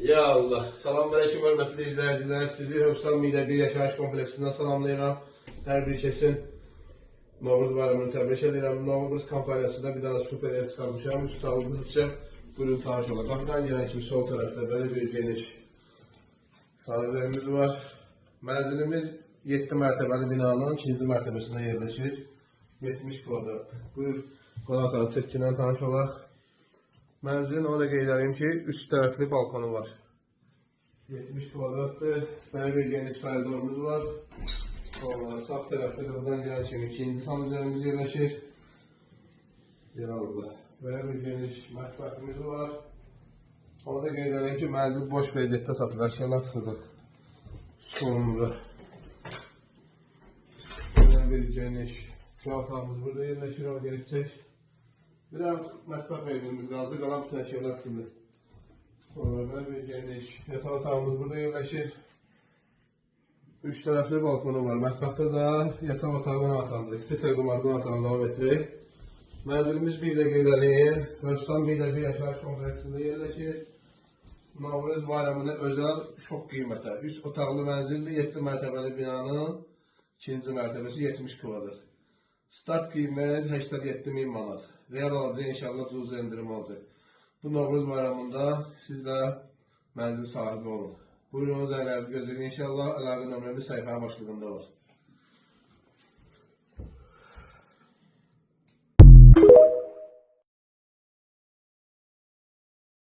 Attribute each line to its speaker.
Speaker 1: Ya Allah. Salamünaleyküm hörmətli izləyicilər. Sizi Hövsan Midə bir yaşayış kompleksindən salamlayıram. Hər bir kəsin Novruz bayramını təbrik edirəm. Novruz kampaniyasında bir dənə super ev çıxarmışam. Üst aldıqca buyurun tanış olaq. Qapıdan gələn kimi sol tərəfdə belə bir geniş sahiblərimiz var. Mənzilimiz 7 mərtəbəli binanın 2-ci mərtəbəsində yerləşir. 70 kvadrat. Buyur qonaq çəkkindən tanış olaq. Mənzilin onu da qeyd edeyim ki, üst tərəfli balkonu var. 70 kvadratdır. Belə bir geniş koridorumuz var. Sağ tərəfdə buradan gələn kimi ikinci sandalyemiz yerləşir. Yanında. Belə bir geniş mətbəximiz var. Onu da qeyd edeyim ki, mənzil boş vəziyyətdə satılır. Əşyalar çıxacaq. Sonra belə bir geniş otağımız burada yerləşir. O gələcək. Bir də mətbəx meyvimiz qalacaq, qalan bütün əşyalar çıxılır. Sonra belə bir geniş yataq otağımız burada yerləşir. Üç tərəfli balkonu var. Mətbəxdə də yataq otağına atandırıq. Təqdimatına atanı davam etdirik. Mənzilimiz bir də qeyd edeyim. Hövsan bir də bir yaşayış kompleksində yerləşir. Novruz bayramına özel şok qiymətə. 3 otaqlı mənzilli 7 mərtəbəli binanın 2-ci mərtəbəsi 70 kvadrat. Start qiymət 87.000 manat. Real alacaq inşallah cüzi endirim alacaq. Bu Novruz bayramında siz də mənzil sahibi olun. Buyurunuz əllərinizi gözləyin inşallah. Əlaqə nömrəmiz səhifənin başlığında var.